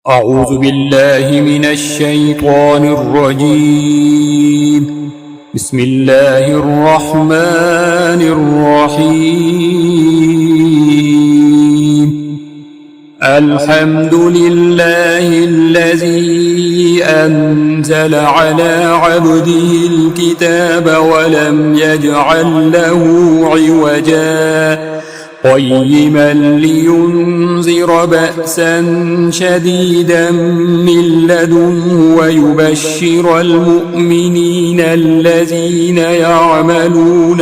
أعوذ بالله من الشيطان الرجيم. بسم الله الرحمن الرحيم. الحمد لله الذي أنزل على عبده الكتاب ولم يجعل له عوجا قيما لينذر بأسا شديدا من لدنه ويبشر المؤمنين الذين يعملون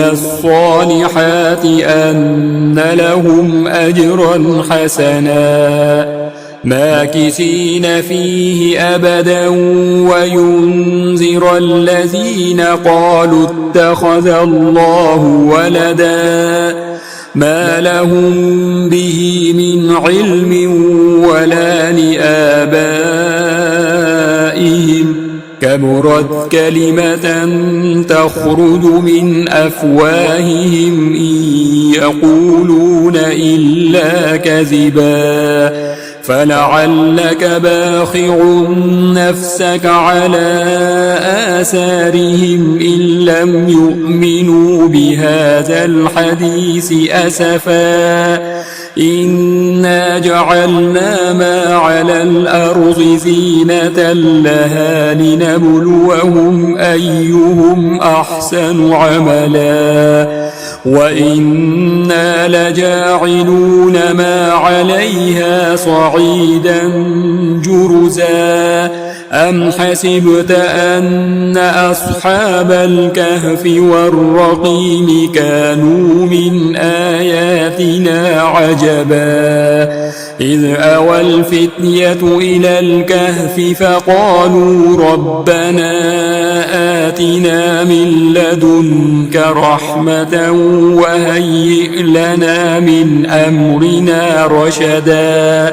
الصالحات أن لهم أجرا حسنا ماكثين فيه أبدا وينذر الذين قالوا اتخذ الله ولدا ما لهم به من علم ولا لآبائهم كبرت كلمة تخرج من أفواههم إن يقولون إلا كذبا فلعلك باخع نفسك على آثارهم إن لم يؤمنوا بهذا الحديث أسفا إنا جعلنا ما على الأرض زينة لها لنبلوهم أيهم أحسن عملا وإنا لجاعلون ما عليها صعيدا جرزا أم حسبت أن أصحاب الكهف والرقيم كانوا من آياتنا عجبا إذ أوى الفتية إلى الكهف فقالوا ربنا آتنا من لدنك رحمة وهيئ لنا من أمرنا رشدا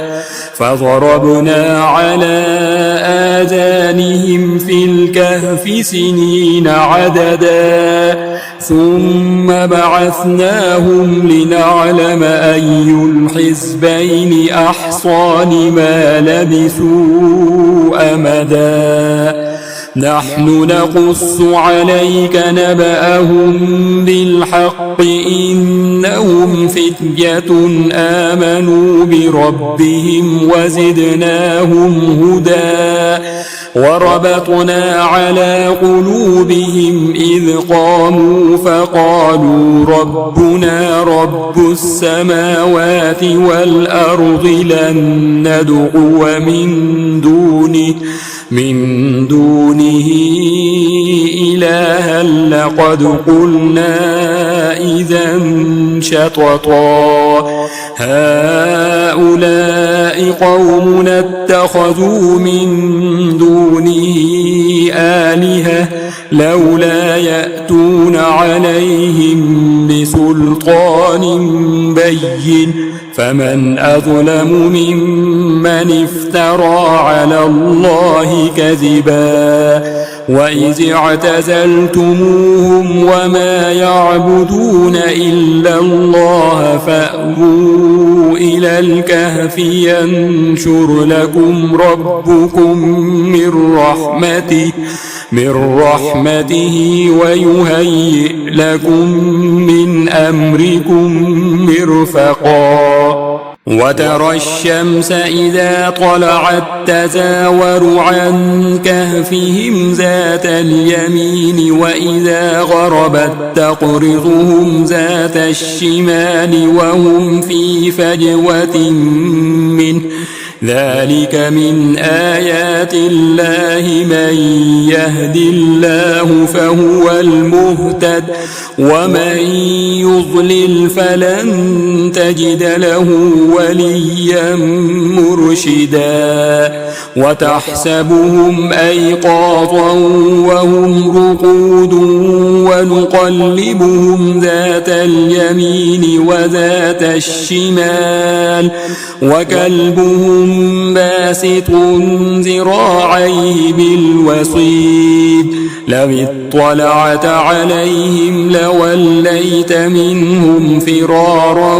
فضربنا على آذانهم في الكهف سنين عددا ثم بعثناهم لنعلم أي الحزبين أحصى لما لبثوا أمدا نحن نقص عليك نبأهم بالحق إنهم فتية آمنوا بربهم وزدناهم هدى وربطنا على قلوبهم إذ قاموا فقالوا ربنا رب السماوات والأرض لن ندعو من دونه إلها لقد قلنا إذا شططا هؤلاء قومنا اتخذوا من دونه آلهة لولا يأتون عليهم بسلطان بين فمن أظلم ممن افترى على الله كذبا وإذ اعتزلتموهم وما يعبدون إلا الله فأووا إلى الكهف ينشر لكم ربكم من رحمته ويهيئ لكم من أمركم مرفقا وترى الشمس إذا طلعت تزاور عن كهفهم ذات اليمين وإذا غربت تقرضهم ذات الشمال وهم في فجوة منه ذلك من آيات الله من يهد الله فهو المهتد ومن يضلل فلن تجد له وليا مرشدا وتحسبهم أيقاظا وهم رقود ونقلبهم ذات اليمين وذات الشمال وكلبهم باسط ذراعيه بالوصيد لو اطلعت عليهم لوليت منهم فرارا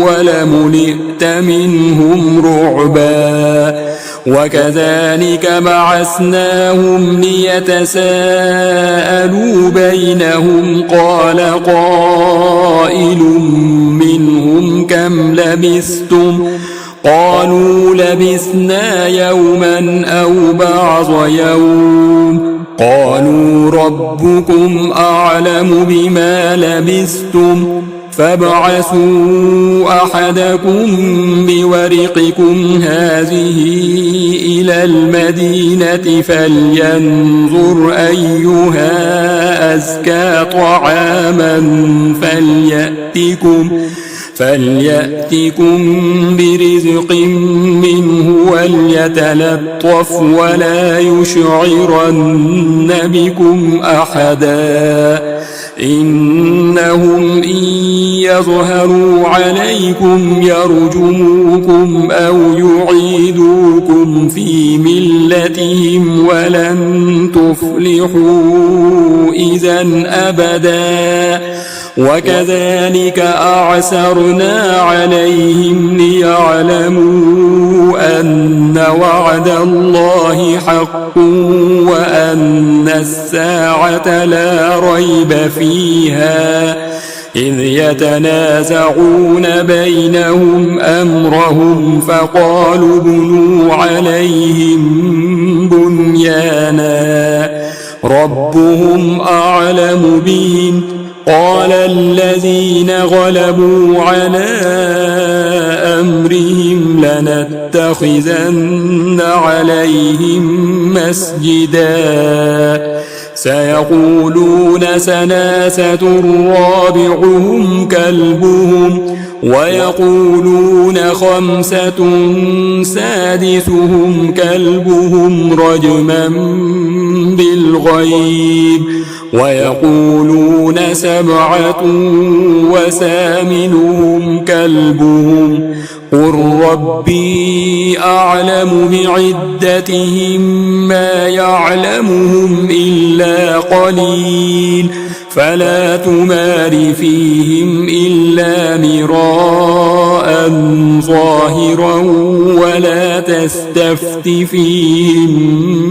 ولملئت منهم رعبا وكذلك بعثناهم ليتساءلوا بينهم قال قائل منهم كم لبثتم قالوا لبثنا يوما أو بعض يوم قالوا ربكم أعلم بما لبثتم فابعثوا أحدكم بورقكم هذه إلى المدينة فلينظر أيها أزكى طعاما فليأتكم برزق منه وليتلطف ولا يشعرن بكم أحدا إنهم إن يظهروا عليكم يرجموكم أو يعيدوكم في ملتهم ولن تفلحوا إذا أبدا وكذلك أعسرنا عليهم ليعلموا أن وعد الله حق وأن الساعة لا ريب فيها إذ يتنازعون بينهم أمرهم فقالوا ابنوا عليهم بنيانا ربهم أعلم بهم قال الذين غلبوا على أمرهم لنتخذن عليهم مسجدا سيقولون ثلاثة رابعهم كلبهم ويقولون خمسة سادسهم كلبهم رجما بالغيب ويقولون سبعة وثامنهم كلبهم قل ربي أعلم بعدتهم ما يعلمهم إلا قليل فلا تمار فيهم إلا مراء ظاهرا ولا تستفت فيهم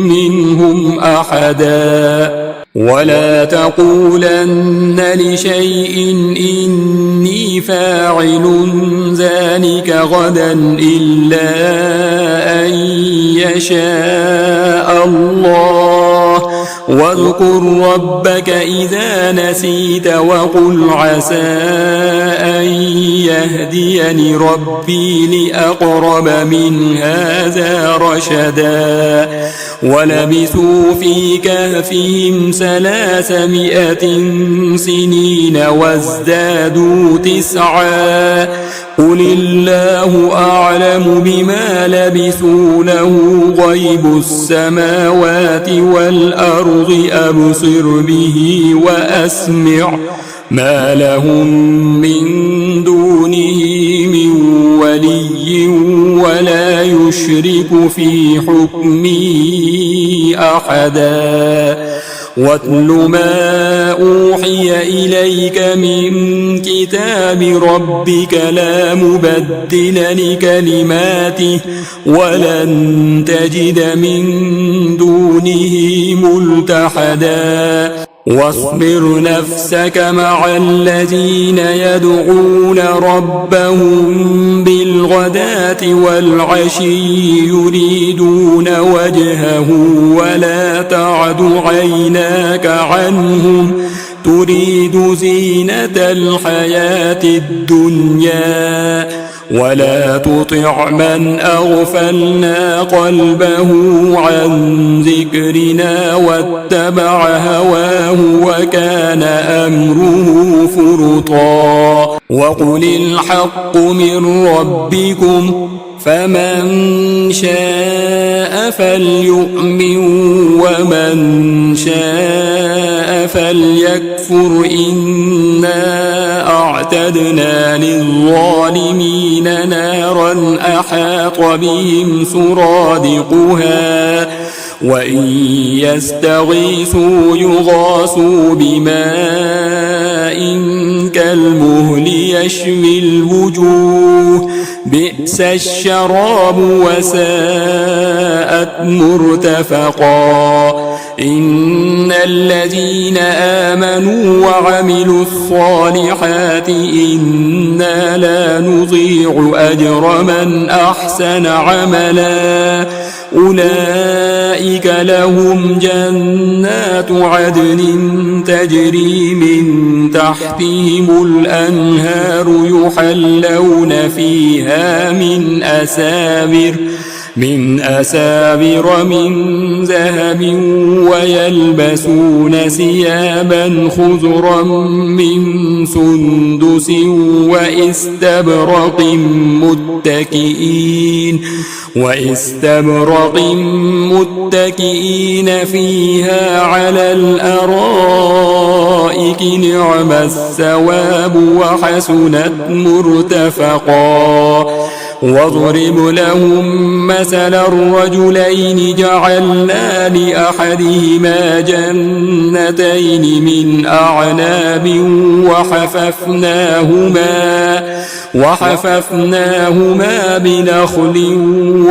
منهم أحدا ولا تقولن لشيء إني فاعل ذلك غدا إلا أن يشاء الله واذكر ربك إذا نسيت وقل عسى أن يهديني ربي لأقرب من هذا رشدا ولبثوا في كهفهم 300 سنين وازدادوا 9 قل الله أعلم بما لبثوا له غيب السماوات والأرض أبصر به وأسمع ما لهم من دونه من ولي ولا يشرك في حكمه أحدا واتل ما أوحي إليك من كتاب ربك لا مبدل لكلماته ولن تجد من دونه ملتحدا واصبر نفسك مع الذين يدعون ربهم بالغداة والعشي يريدون وجهه ولا تعد عيناك عنهم تريد زينة الحياة الدنيا ولا تطع من أغفلنا قلبه عن ذكرنا واتبع هواه وكان أمره فرطا وقل الحق من ربكم فمن شاء فليؤمن ومن شاء فليكفر إنا أعتدنا للظالمين نارا أحاط بهم سرادقها وإن يستغيثوا يغاثوا بماء كالمهل يشوي الوجوه بئس الشراب وساءت مرتفقا إن الذين آمنوا وعملوا الصالحات إنا لا نضيع أجر من أحسن عملا أولئك لهم جنات عدن تجري من تحتهم الأنهار يحلون فيها من أسابر من ذهب ويلبسون ثيابا خضرا من سندس وإستبرق متكئين فيها على الأرائك نعم الثواب وحسنت مرتفقا واضرب لهم مثل الرجلين جعلنا لأحدهما جنتين من أعناب وحففناهما بنخل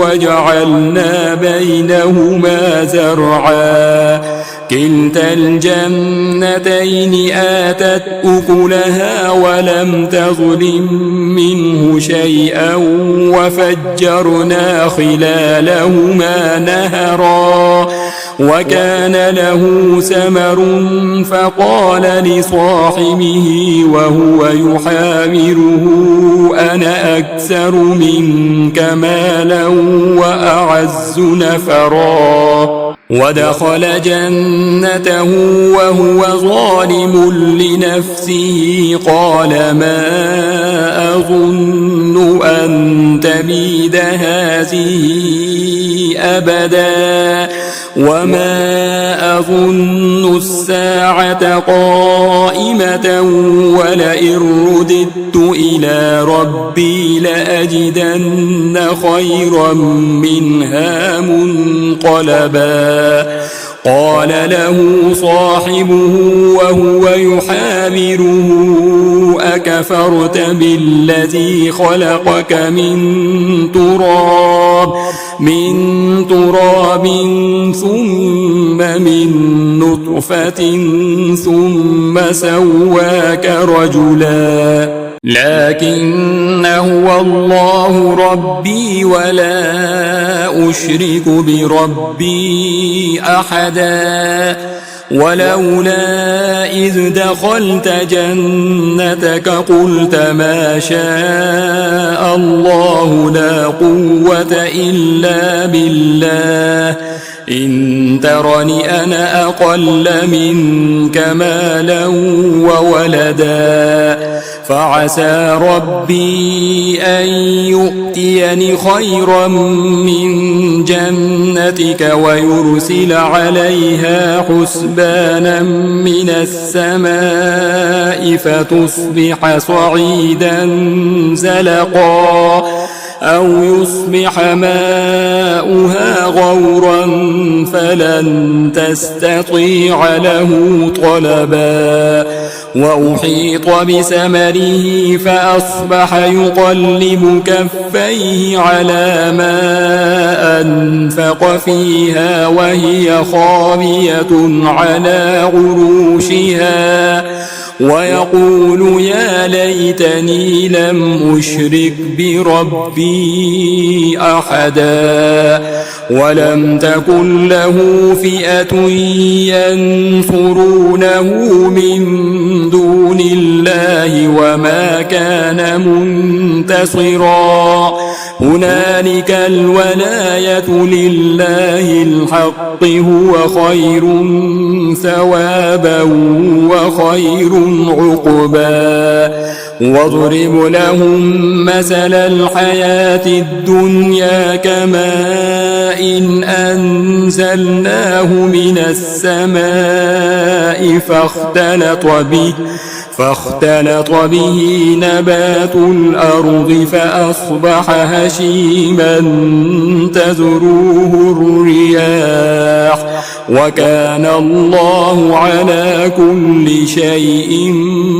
وجعلنا بينهما زرعا كلتا الجنتين آتت أكلها ولم تظلم منه شيئا وفجرنا خلالهما نهرا وكان له ثمر فقال لصاحبه وهو يحاوره أنا أكثر منك مالا وأعز نفرا ودخل جنته وهو ظالم لنفسه قال ما أظن أن تبيد هذه أبدا وما أظن الساعة قائمة ولئن رددت إلى ربي لأجدن خيرا منها منقلبا قال له صاحبه وهو يحاوره أكفرت بالذي خلقك من تراب ثم من نطفة ثم سواك رجلا لكن هو الله ربي ولا أشرك بربي أحدا ولولا إذ دخلت جنتك قلت ما شاء الله لا قوة إلا بالله إن ترني أنا أقل منك مالا وولدا فعسى ربي أن يؤتيني خيرا من جنتك ويرسل عليها حسبانا من السماء فتصبح صعيدا زلقا أو يصبح ماؤها غورا فلن تستطيع له طلبا وأحيط بثمره فأصبح يقلب كفيه على ما أنفق فيها وهي خاوية على عروشها ويقول يا ليتني لم أشرك بربي أحدا ولم تكن له فئة ينصرونه من دون الله وما كان منتصرا هنالك الولاية لله الحق هو خير ثوابا وخير عقبا واضرب لهم مثل الحياة الدنيا كماء أنزلناه من السماء فاختلط به نبات الأرض فأصبح هشيما تذروه الرياح وكان الله على كل شيء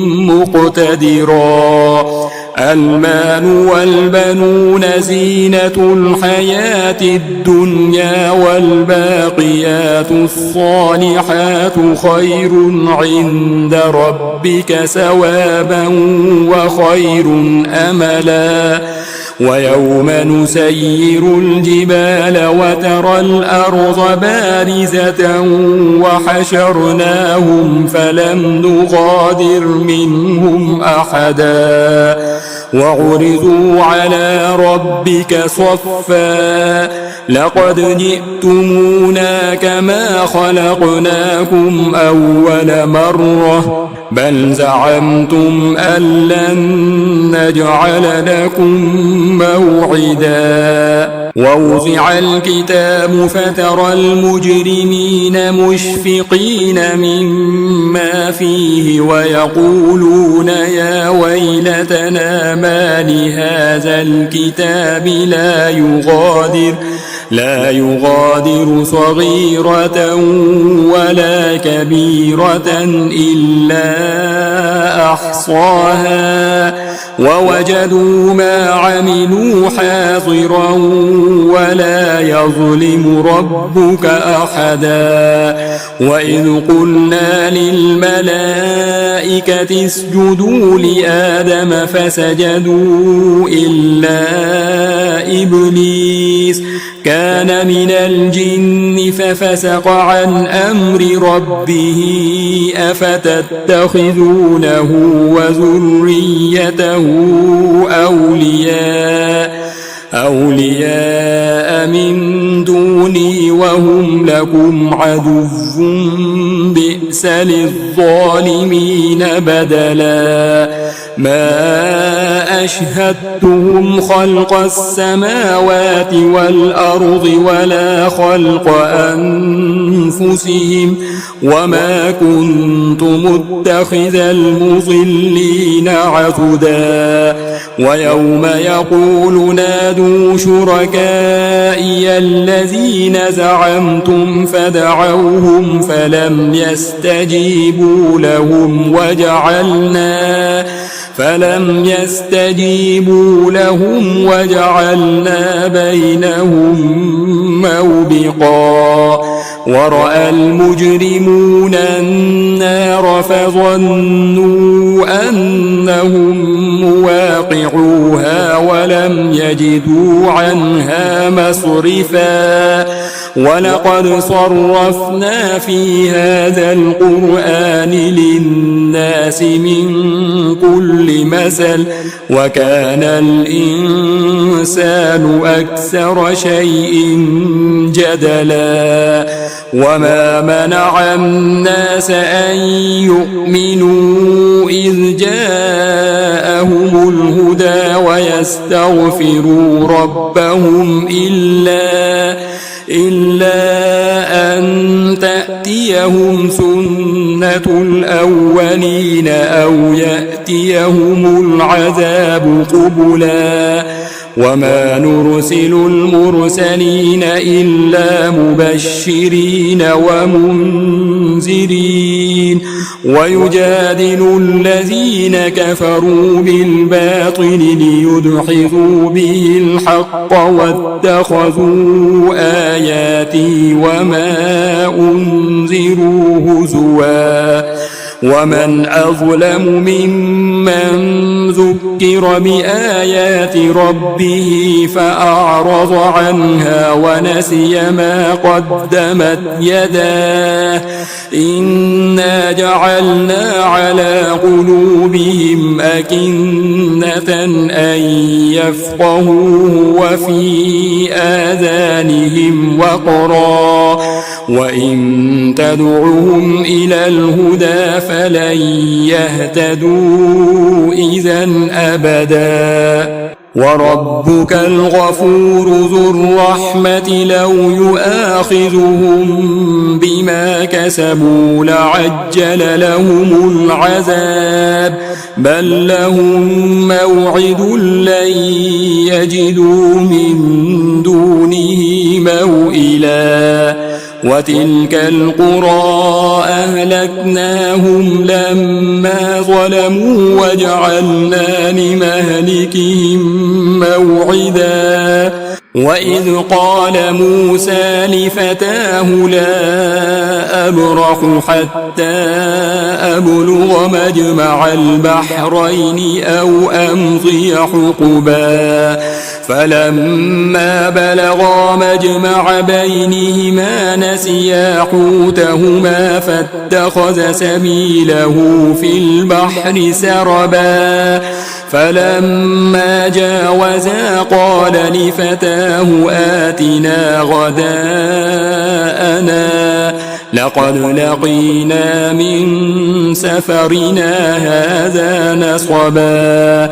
مقتدرا. المال والبنون زينة الحياة الدنيا والباقيات الصالحات خير عند ربك ثوابا وخير أملا. ويوم نسير الجبال وترى الأرض بارزة وحشرناهم فلم نغادر منهم أحدا وعرضوا على ربك صفا لقد جئتمونا كما خلقناكم أول مرة بل زعمتم أن لن نجعل لكم موعدا. ووضع الكتاب فترى المجرمين مشفقين مما فيه ويقولون يا ويلتنا ما لهذا الكتاب لا يغادر صغيرة ولا كبيرة إلا أحصاها ووجدوا ما عملوا حاضرا ولا يظلم ربك أحدا. وإذ قلنا للملائكة اسجدوا لآدم فسجدوا إلا إبليس كان من الجن ففسق عن أمر ربه أفتتخذونه وذريته أولياء من دوني وهم لكم عدو بئس للظالمين بدلا. ما أشهدتهم خلق السماوات والأرض ولا خلق أنفسهم وما كنت متخذ المضلين عضدا. ويوم يقول نادوا شركائي الذين زعمتم فدعوهم فلم يستجيبوا لهم وجعلنا بينهم موبقا. ورأى المجرمون النار فظنوا أنهم مواقعوها ولم يجدوا عنها مصرفا. ولقد صرفنا في هذا القرآن للناس من كل مثل وكان الإنسان أكثر شيء جدلا. وما منع الناس أن يؤمنوا إذ جاءهم الهدى ويستغفروا ربهم إلا أن تأتيهم سنة الأولين أو يأتيهم العذاب قبلا. وما نرسل المرسلين إلا مبشرين ومنذرين ويجادل الذين كفروا بالباطل ليدحضوا به الحق واتخذوا آياتي وما أنذروا هزوا. ومن أظلم ممن ذكر بآيات ربه فأعرض عنها ونسي ما قدمت يداه إنا جعلنا على قلوبهم أكنة أن يفقهوه وفي آذانهم وقرا وإن تدعوهم إلى الهدى فلن يهتدوا إذا أبدا. وربك الغفور ذو الرحمة لو يؤاخذهم بما كسبوا لعجل لهم العذاب بل لهم موعد لن يجدوا من دونه موئلا وتلك القرى أهلكناهم لما ظلموا وجعلنا لمهلكهم موعدا وإذ قال موسى لفتاه لا أبرح حتى أبلغ مجمع البحرين أو أمضي حقبا فلما بلغا مجمع بينهما نسيا حوتهما فاتخذ سبيله في البحر سربا فلما جاوزا قال لفتاه آتنا غداءنا لقد لقينا من سفرنا هذا نصبا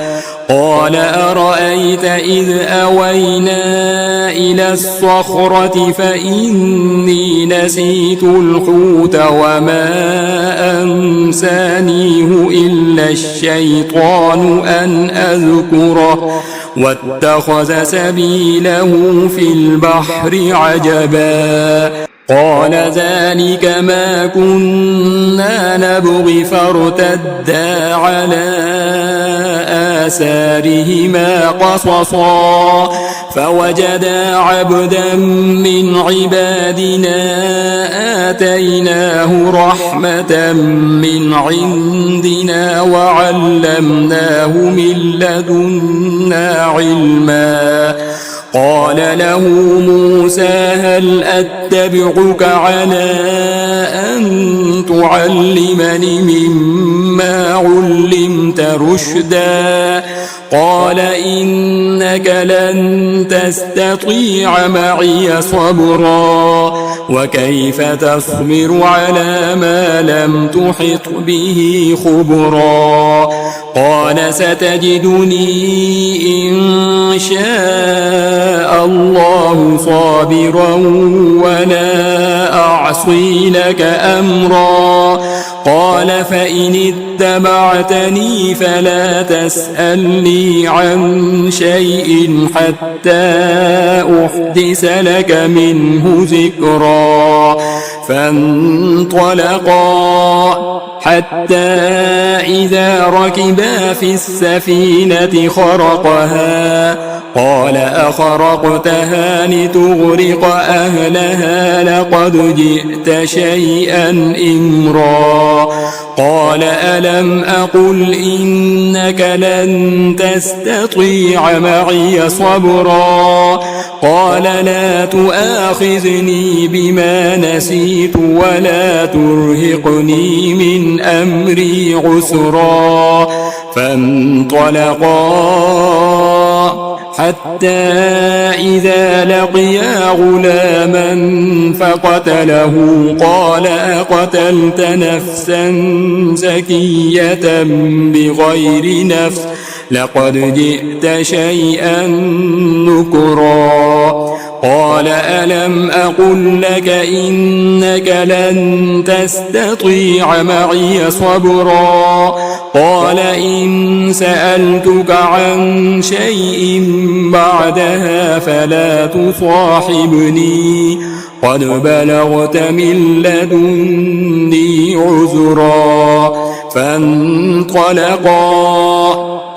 قال أرأيت إذ أوينا إلى الصخرة فإني نسيت الحوت وما أنسانيه إلا الشيطان أن أذكره واتخذ سبيله في البحر عجبا قال ذلك ما كنا نبغي فارتدا على آثارهما قصصا فوجدا عبدا من عبادنا آتيناه رحمة من عندنا وعلمناه من لدنا علما قال له موسى هل أتبعك على أن تعلمني مما علمت رشدا قال إنك لن تستطيع معي صبرا وكيف تصبر على ما لم تحط به خبرا قال ستجدني إن شاء الله صابرا ولا أعصي لك أمرا قال فإن اتبعتني فلا تسألني عن شيء حتى أحدث لك منه ذكرا فانطلقا حتى إذا ركبا في السفينة خرقها قال أخرقتها لتغرق أهلها لقد جئت شيئا إمرا قال ألم أقل إنك لن تستطيع معي صبرا قال لا تؤاخذني بما نسيت ولا ترهقني من أمري عسرا فانطلقا حتى إذا لقيا غلاما فقتله قال أقتلت نفسا زكية بغير نفس لقد جئت شيئا نكرا قال ألم أقل لك إنك لن تستطيع معي صبرا قال إن سألتك عن شيء بعدها فلا تصاحبني قد بلغت من لدني عذرا فانطلقا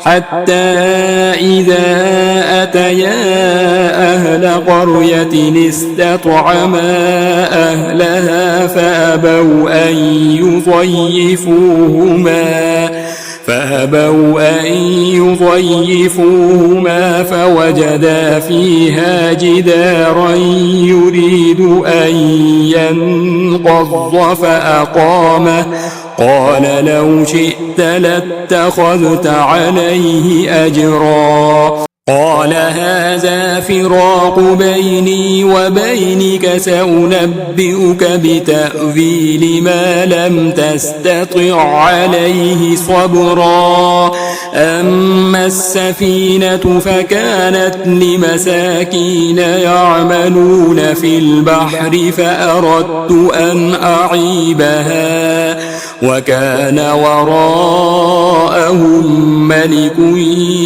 حتى إذا أتيا أهل قرية استطعما أهلها فأبوا أن يضيفوهما فوجدا فيها جدارا يريد أن ينقض فأقامه قال لو شئت لاتخذت عليه أجرا قال هذا فراق بيني وبينك سأنبئك بتأويل ما لم تستطع عليه صبرا أما السفينة فكانت لمساكين يعملون في البحر فأردت أن أعيبها وكان وراءهم ملك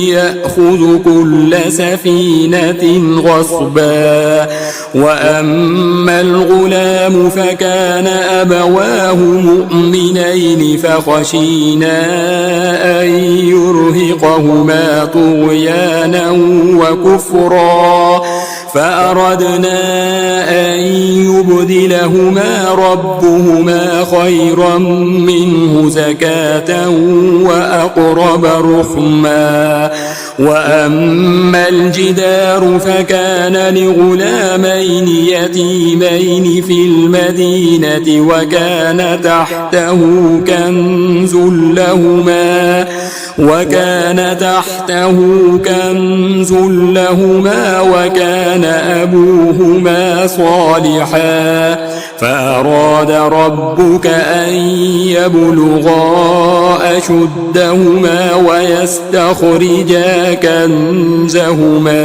يأخذ كل سفينة غصبا وأما الغلام فكان أبواه مؤمنين فخشينا أن يرهقهما طغيانا وكفرا فأردنا أن يبدلهما ربهما خيرا منه زكاة وأقرب رحما وأما الجدار فكان لغلامين يتيمين في المدينة وكان تحته كنز لهما وكان أبوهما صالحا فأراد ربك أن يبلغا أشدهما ويستخرجا كنزهما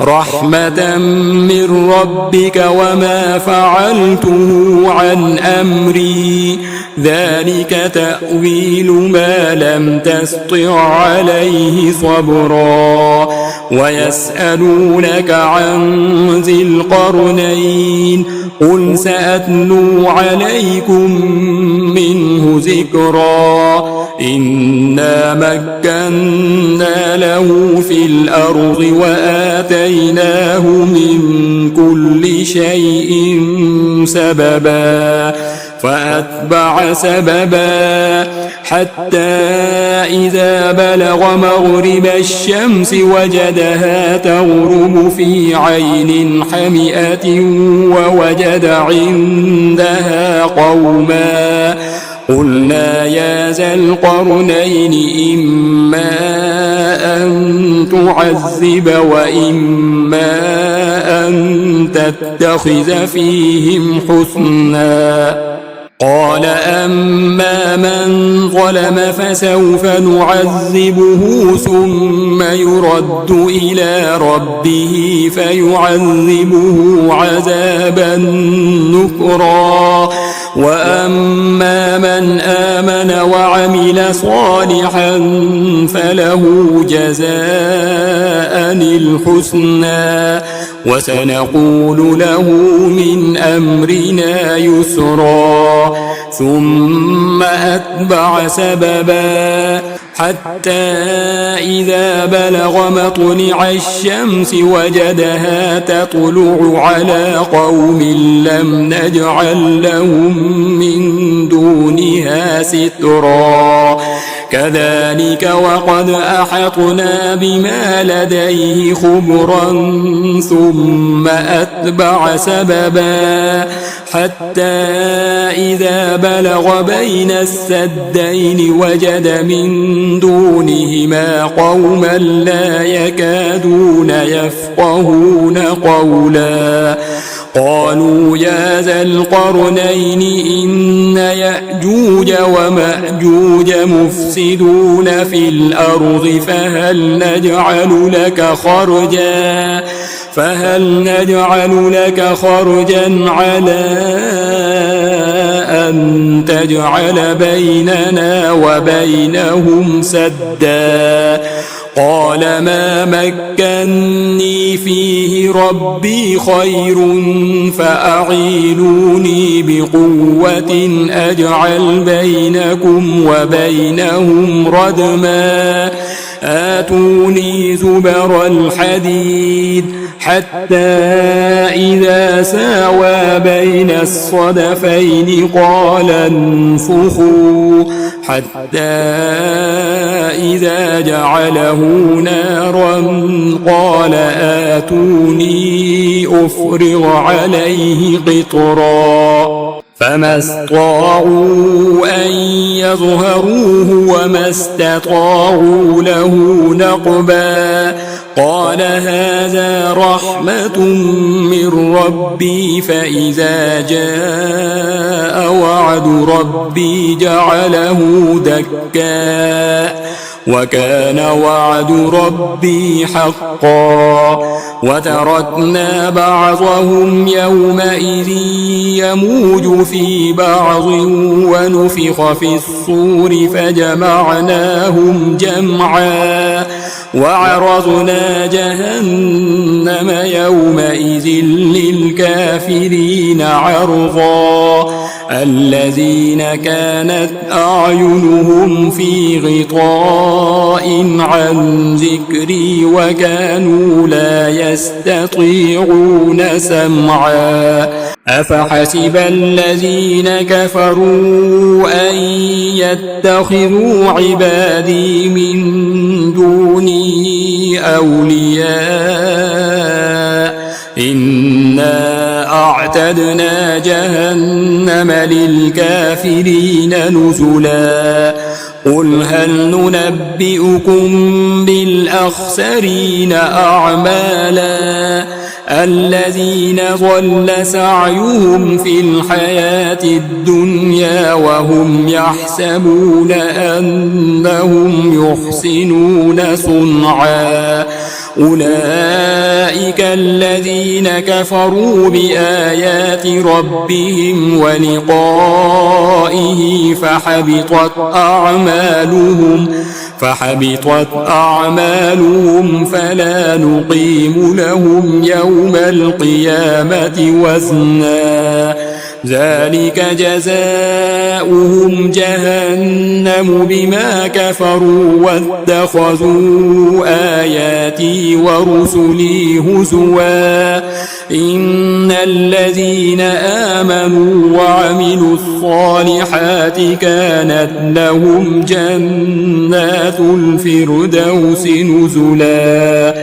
رحمة من ربك وما فعلته عن أمري ذلك تأويل ما لم تسطع عليه صبرا ويسألونك عن ذي القرنين قل سأتلو عليكم منه ذكرا إنا مكنا له في الأرض وآتيناه من كل شيء سببا فأتبع سببا حتى إذا بلغ مغرب الشمس وجدها تغرب في عين حمئة ووجد عندها قوما قلنا يا ذا القرنين إما أن تعذب وإما أن تتخذ فيهم حسنا قال أما من ظلم فسوف نعذبه ثم يرد إلى ربه فيعذبه عذابا نكرا وأما من آمن وعمل صالحا فله جزاء الحسنى وسنقول له من أمرنا يسرا ثم أتبع سببا حتى إذا بلغ مطلع الشمس وجدها تطلع على قوم لم نجعل لهم من دونها سترا كذلك وقد أحطنا بما لديه خبرا ثم أتبع سببا حتى إذا بلغ بين السدين وجد من دونهما قوما لا يكادون يفقهون قولا قالوا يا ذا القرنين إن يأجوج ومأجوج مفسدون في الأرض فهل نجعل لك خرجا على أن تجعل بيننا وبينهم سدا قال ما مكني فيه ربي خير فأعينوني بقوة أجعل بينكم وبينهم ردما آتوني زبر الحديد حتى إذا ساوى بين الصدفين قال انفخوا حتى إذا جعله نارا قال آتوني أفرغ عليه قطرا فما استطاعوا أن يظهروه وما استطاعوا له نقبا قال هذا رحمة من ربي فإذا جاء وعد ربي جعله دكا وكان وعد ربي حقا وتركنا بعضهم يومئذ يموج في بعض ونفخ في الصور فجمعناهم جمعا وعرضنا جهنم يومئذ للكافرين عرضا الذين كانت أعينهم في غطاء عن ذكري وكانوا لا يستطيعون سمعا أفحسب الذين كفروا أن يتخذوا عبادي من دوني أولياء إنا أعتدنا جهنم للكافرين نزلا قل هل ننبئكم بالأخسرين أعمالا الذين ضل سعيهم في الحياة الدنيا وهم يحسبون أنهم يحسنون صنعا أولئك الذين كفروا بآيات ربهم ولقائه فحبطت أعمالهم فلا نقيم لهم يوم القيامة وزنا ذلك جزاؤهم جهنم بما كفروا واتخذوا آياتي ورسلي هزوا إن الذين آمنوا وعملوا الصالحات كانت لهم جنات الفردوس نزلا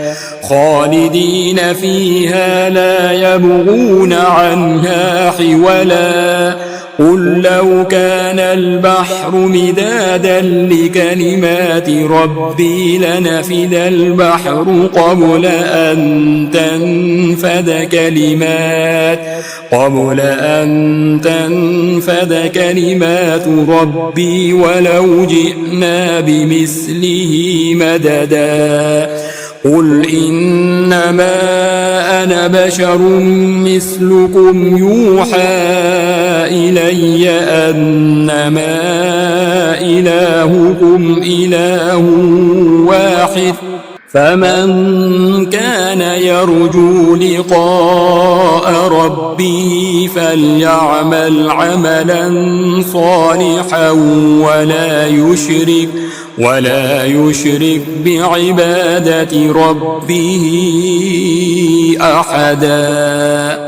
خالدين فيها لا يبغون عنها حولا قل لو كان البحر مدادا لكلمات ربي لنفد البحر قبل أن تنفد كلمات ربي ولو جئنا بمثله مددا قل إنما أنا بشر مثلكم يوحى إلي أنما إلهكم إله واحد فمن كان يرجو لقاء ربه فليعمل عملا صالحا ولا يشرك بعبادة ربه أحدا.